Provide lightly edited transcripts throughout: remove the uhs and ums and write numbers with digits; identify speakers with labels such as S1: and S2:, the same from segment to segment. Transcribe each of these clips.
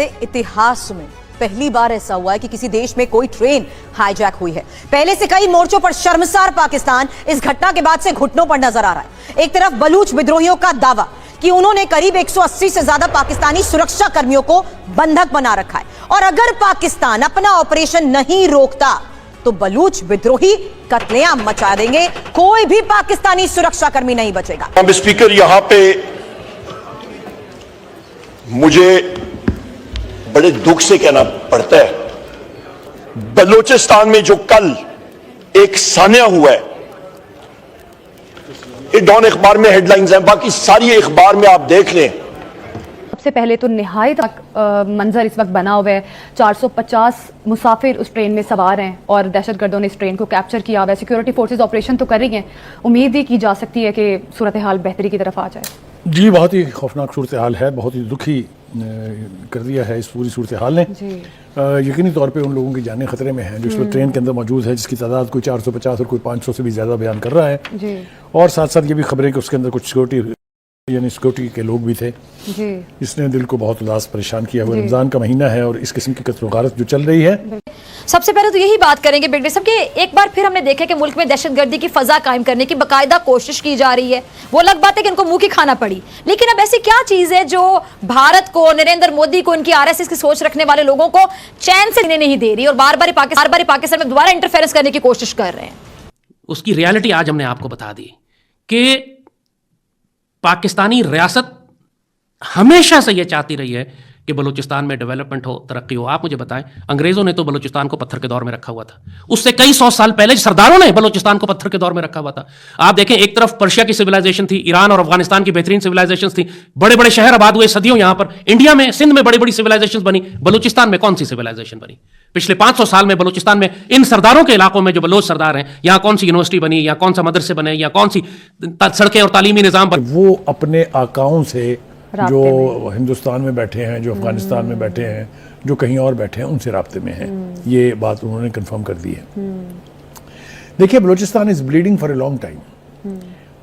S1: कहते इतिहास में पहली बार ऐसा हुआ है कि किसी देश में कोई ट्रेन हाईजैक हुई है। पहले से कई मोर्चों पर शर्मसार पाकिस्तान इस घटना के बाद से घुटनों पर नजर आ रहा है। एक तरफ बलूच विद्रोहियों का दावा कि उन्होंने करीब 180 से ज्यादा पाकिस्तानी सुरक्षा कर्मियों को बंधक बना रखा है और अगर पाकिस्तान अपना ऑपरेशन नहीं रोकता तो बलूच विद्रोही कत्लेआम मचा देंगे, कोई भी पाकिस्तानी सुरक्षा कर्मी नहीं बचेगा।
S2: स्पीकर, यहां पे मुझे बड़े दुख से कहना पड़ता है, बलूचिस्तान में जो कल एक सान्या हुआ है, ये डॉन अखबार में हेडलाइंस हैं, बाकी सारी अखबार में आप देख लें।
S3: सबसे पहले तो निहायत मंजर इस वक्त बना हुआ है। 450 मुसाफिर उस ट्रेन में सवार हैं और दहशतगर्दों ने इस ट्रेन को कैप्चर किया हुआ है। सिक्योरिटी फोर्सेज ऑपरेशन तो कर रही हैं, उम्मीद ही की जा सकती है कि सूरत हाल बेहतरी की तरफ आ जाए।
S4: जी, बहुत ही खौफनाक सूरत हाल है, बहुत ही दुखी कर दिया है इस पूरी सूरत हाल ने। यकीनी तौर पे उन लोगों की जानें खतरे में हैं जो इस वक्त ट्रेन के अंदर मौजूद है, जिसकी तादाद कोई 450 और कोई 500 से भी ज़्यादा बयान कर रहा है। और साथ साथ ये भी खबरें कि उसके अंदर कुछ सिक्योरिटी के लोग भी थे। इसने दिल को बहुत उदास परेशान किया हुआ। रमज़ान का महीना है और इस किस्म की कत्ल गारत जो चल रही है।
S5: सबसे पहले तो यही बात करेंगे बेगडे साहब कि एक बार फिर हमने देखा कि मुल्क में दहशतगर्दी की फजा कायम करने की बाकायदा कोशिश की जा रही है। वो अलग बात है कि इनको मुंह की खाना पड़ी, लेकिन अब ऐसी क्या चीज है जो भारत को, नरेंद्र मोदी को, इनकी आरएसएस की सोच रखने वाले लोगों को चैन से जीने नहीं दे रही और बार बार पाकिस्तान में दोबारा इंटरफेरेंस करने की कोशिश कर रहे हैं?
S6: उसकी रियलिटी आज हमने आपको बता दी कि पाकिस्तानी रियासत हमेशा से यह चाहती रही है कि बलूचिस्तान में डेवलपमेंट हो, तरक्की हो। आप मुझे बताएं, अंग्रेजों ने तो बलूचिस्तान को पत्थर के दौर में रखा हुआ था, उससे कई सौ साल पहले सरदारों ने बलूचिस्तान को पत्थर के दौर में रखा हुआ था। आप देखें, एक तरफ पर्शिया की सिविलाइजेशन थी, ईरान और अफगानिस्तान की बेहतरीन सिविलाइजेशन थी, बड़े बड़े शहर आबाद हुए सदियों। यहां पर इंडिया में, सिंध में बड़ी बड़ी सिविलाइजेशन बनी, बलूचिस्तान में कौन सी सिविलाइजेशन बनी? पिछले 500 साल में बलूचिस्तान में, इन सरदारों के इलाकों में जो बलोच सरदार हैं, यहां कौन सी यूनिवर्सिटी बनी, या कौन सा मदरसे बने, या कौन सी सड़कें और तालीमी निजाम बने?
S4: वो अपने आकाओं से जो हिंदुस्तान में बैठे हैं, जो अफगानिस्तान में बैठे हैं, जो कहीं और बैठे हैं, उनसे राब्ते में हैं। ये बात उन्होंने कंफर्म कर दी है। देखिए, Balochistan is bleeding for a long time.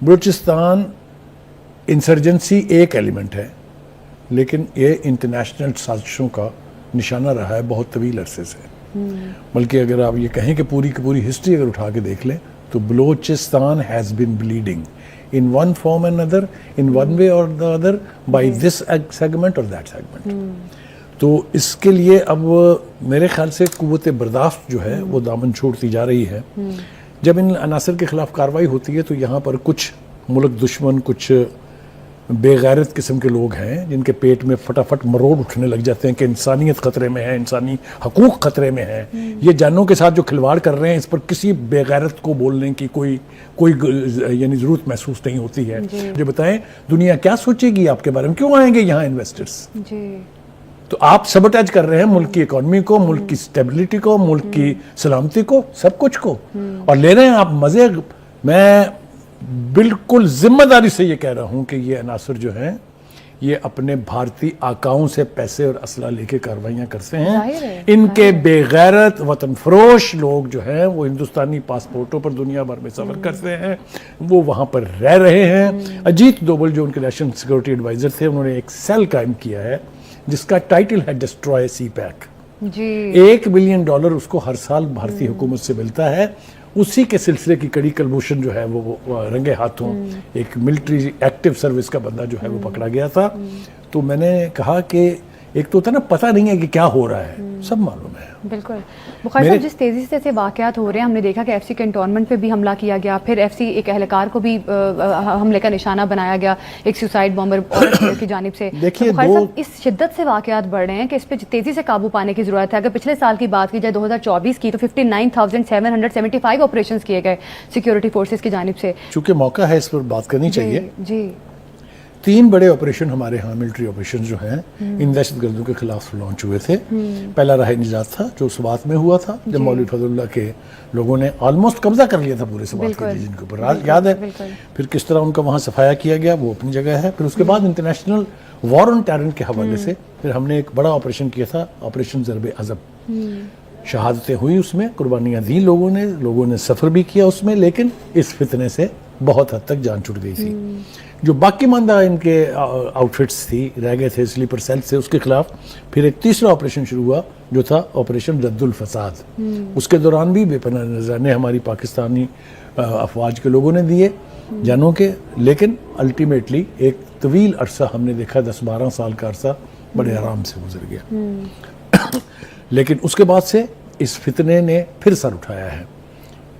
S4: Balochistan insurgency एक एलिमेंट है, लेकिन ये इंटरनेशनल साजिशों का निशाना रहा है बहुत तवील अरसे से। बल्कि अगर आप ये कहें कि पूरी की पूरी हिस्ट्री अगर उठा के देख लें तो Balochistan has been bleeding in one form and another, in one way or the other, by this segment or that segment. तो इसके लिए अब मेरे ख्याल से कुव्वत बर्दाश्त जो है वो दामन छोड़ती जा रही है। जब इन अनासर के खिलाफ कार्रवाई होती है तो यहाँ पर कुछ मुल्क दुश्मन, कुछ बेगैरत किस्म के लोग हैं जिनके पेट में फटाफट मरोड़ उठने लग जाते हैं कि इंसानियत खतरे में है, इंसानी हकूक खतरे में है। ये जानों के साथ जो खिलवाड़ कर रहे हैं, इस पर किसी बेगैरत को बोलने की कोई यानी ज़रूरत महसूस नहीं होती है। जो बताएं, दुनिया क्या सोचेगी आपके बारे में? क्यों आएंगे यहाँ इन्वेस्टर्स? तो आप सबटाज कर रहे हैं मुल्क की इकोनॉमी को, मुल्क की स्टेबिलिटी को, मुल्क की सलामती को, सब कुछ को, और ले रहे हैं आप मजे। मैं बिल्कुल जिम्मेदारी से ये कह रहा हूं कि ये अनासर जो हैं ये अपने भारतीय आकाओं से पैसे और असला लेके कार्रवाइयां करते हैं। इनके बेगैरत वतन फरोश लोग जो हैं वो हिंदुस्तानी पासपोर्टों पर दुनिया भर में सफर करते हैं, वो वहां पर रह रहे हैं। अजीत डोभाल जो उनके नेशनल सिक्योरिटी एडवाइजर थे, उन्होंने एक सेल कायम किया है जिसका टाइटल है डिस्ट्रॉय सी पैक। $1 बिलियन उसको हर साल भारतीय हुकूमत से मिलता है। उसी के सिलसिले की कड़ी कलभूषण जो है वो रंगे हाथों एक मिलिट्री एक्टिव सर्विस का बंदा जो है वो पकड़ा गया था। तो मैंने कहा कि एक तो होता है ना, पता नहीं है कि क्या हो रहा है, सब मालूम है।
S3: बिल्कुल बुखारी साहब, जिस तेज़ी से ऐसे वाक़यात हो रहे हैं, हमने देखा कि एफसी कैंटोनमेंट पे भी हमला किया गया, फिर एफसी एक एहलकार को भी हमले का निशाना बनाया गया एक सुसाइड बॉम्बर की जानिब से।
S4: देखिए,
S3: तो बुखारी साहब, इस शिद्दत से वाक़यात बढ़ रहे हैं कि इस पर तेज़ी से काबू पाने की ज़रूरत है। अगर पिछले साल की बात की जाए 2024 की, तो 59,775 ऑपरेशन किए गए सिक्योरिटी फोर्सेज की जानिब से।
S4: चूँकि मौका है, इस पर बात करनी चाहिए।
S3: जी
S4: 3 बड़े ऑपरेशन हमारे यहाँ मिलिट्री ऑपरेशन जो हैं इन दहशतगर्दों के खिलाफ लॉन्च हुए थे। पहला राह निजात था जो सवात में हुआ था, जब मौलवी फजलुल्लाह के लोगों ने ऑलमोस्ट कब्जा कर लिया था पूरे सवात के रीजन के ऊपर, याद है। फिर किस तरह उनका वहाँ सफाया किया गया, वो अपनी जगह है। फिर उसके बाद इंटरनेशनल वॉर ऑन टेरर के हवाले से फिर हमने एक बड़ा ऑपरेशन किया था, ऑपरेशन ज़रब अज़ब। शहादतें हुई उसमें, कुर्बानियाँ दी लोगों ने सफ़र भी किया उसमें, लेकिन इस फितने से बहुत हद तक जान छूट गई थी। जो बाकी मानदा इनके आउटफिट्स थी रह गए थे स्लीपर सेल से, उसके खिलाफ फिर एक तीसरा ऑपरेशन शुरू हुआ जो था ऑपरेशन रद्दुल फसाद। उसके दौरान भी बेपनाह नजराने हमारी पाकिस्तानी अफवाज के लोगों ने दिए जानों के, लेकिन अल्टीमेटली एक तवील अरसा हमने देखा 10-12 साल का अरसा बड़े आराम से गुजर गया। लेकिन उसके बाद से इस फितने ने फिर सर उठाया है।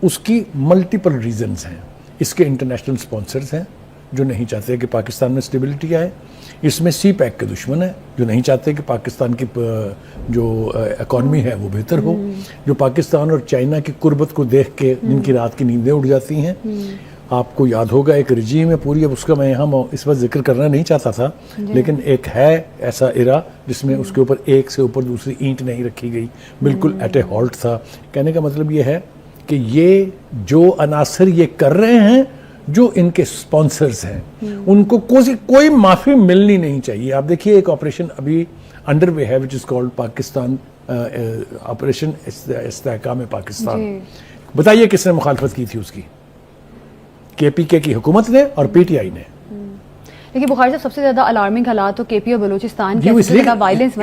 S4: उसकी मल्टीपल रीजंस हैं। इसके इंटरनेशनल स्पॉन्सर्स हैं जो नहीं चाहते कि पाकिस्तान में स्टेबिलिटी आए। इसमें सी पैक के दुश्मन हैं जो नहीं चाहते कि पाकिस्तान की जो इकॉनमी है वो बेहतर हो, जो पाकिस्तान और चाइना की कुर्बत को देख के जिनकी रात की नींदें उड़ जाती हैं। आपको याद होगा एक रजीम है पूरी, अब उसका मैं यहाँ इस वक्त जिक्र करना नहीं चाहता था, लेकिन एक है ऐसा इरा जिसमें उसके ऊपर एक से ऊपर दूसरी ईंट नहीं रखी गई, बिल्कुल एट ए हॉल्ट था। कहने का मतलब ये है कि ये जो अनासर ये कर रहे हैं, जो इनके स्पॉन्सर्स हैं, उनको कोई माफी मिलनी नहीं चाहिए। आप देखिए एक ऑपरेशन अभी अंडर वे है which is called Pakistan operation Istehkam Pakistan. बताइए किसने मुखालफत की थी उसकी? केपीके की हुकूमत ने और पीटीआई ने।
S3: लेकिन बुखारी साहब सबसे ज्यादा अलार्मिंग हालात तो केपी और बलूचिस्तान के, वायलेंस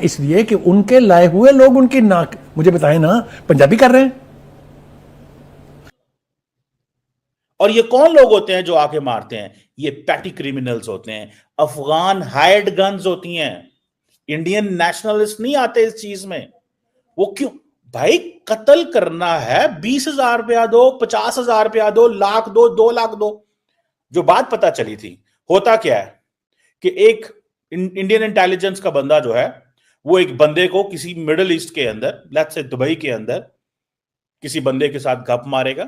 S4: इसलिए कि उनके लाए हुए लोग उनकी नाक, मुझे बताएं ना, पंजाबी कर रहे हैं।
S7: और ये कौन लोग होते हैं जो आके मारते हैं? ये पैटी क्रिमिनल्स होते हैं, अफगान हायर्ड गन्स होती हैं। इंडियन नेशनलिस्ट नहीं आते इस चीज में। वो क्यों भाई? कत्ल करना है, 20,000 रुपया दो, 50,000 रुपया दो, लाख दो, 2 लाख दो। जो बात पता चली थी, होता क्या है कि एक इंडियन इंटेलिजेंस का बंदा जो है वो एक बंदे को किसी मिडिल ईस्ट के अंदर, लेट्स से दुबई के अंदर, किसी बंदे के साथ गप मारेगा,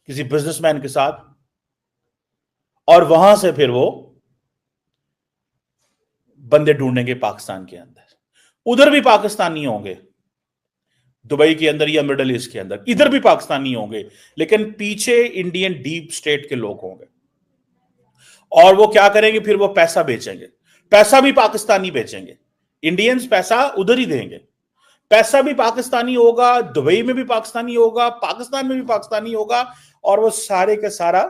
S7: किसी बिजनेसमैन के साथ, और वहां से फिर वो बंदे ढूंढेंगे पाकिस्तान के अंदर। उधर भी पाकिस्तानी होंगे, दुबई के अंदर या मिडिल ईस्ट के अंदर, इधर भी पाकिस्तानी होंगे, लेकिन पीछे इंडियन डीप स्टेट के लोग होंगे। और वो क्या करेंगे? फिर वो पैसा बेचेंगे, पैसा भी पाकिस्तानी बेचेंगे। इंडियंस पैसा उधर ही देंगे, पैसा भी पाकिस्तानी होगा, दुबई में भी पाकिस्तानी होगा, पाकिस्तान में भी पाकिस्तानी होगा, और वो सारे के सारा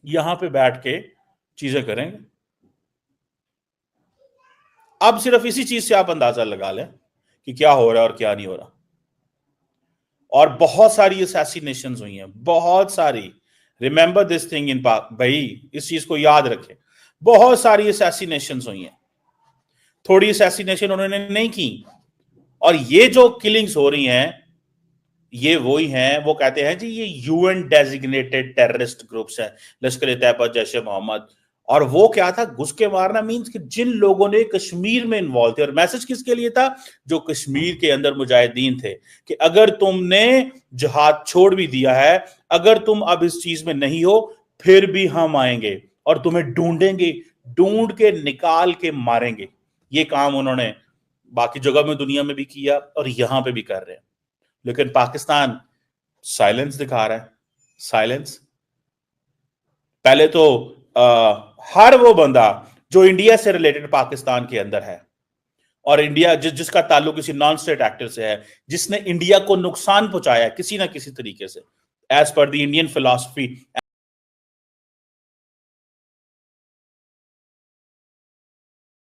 S7: यहां पे बैठ के चीजें करेंगे। अब सिर्फ इसी चीज से आप अंदाजा लगा लें कि क्या हो रहा है और क्या नहीं हो रहा। और बहुत सारी असैसिनेशंस हुई हैं, बहुत सारी। रिमेंबर दिस थिंग इन भाई, इस चीज को याद रखें, बहुत सारी असैसिनेशंस हुई हैं। थोड़ी असैसिनेशन उन्होंने नहीं की। और ये जो किलिंग्स हो रही हैं, ये वही हैं, वो कहते हैं जी ये यूएन डेजिग्नेटेड टेररिस्ट ग्रुप्स हैं, लश्कर-ए-तैयबा, जैश-ए-मोहम्मद। और वो क्या था? घुस के मारना मीन्स कि जिन लोगों ने कश्मीर में इन्वॉल्व थे। और मैसेज किसके लिए था? जो कश्मीर के अंदर मुजाहिदीन थे, कि अगर तुमने जिहाद छोड़ भी दिया है, अगर तुम अब इस चीज में नहीं हो, फिर भी हम आएंगे और तुम्हें ढूंढेंगे, ढूंढ के निकाल के मारेंगे। ये काम उन्होंने बाकी जगह में दुनिया में भी किया और यहां पे भी कर रहे हैं। लेकिन पाकिस्तान साइलेंस दिखा रहा है, साइलेंस। पहले तो हर वो बंदा जो इंडिया से रिलेटेड पाकिस्तान के अंदर है, और इंडिया जिसका ताल्लुक किसी नॉन स्टेट एक्टर से है, जिसने इंडिया को नुकसान पहुंचाया किसी ना किसी तरीके से, as per the Indian philosophy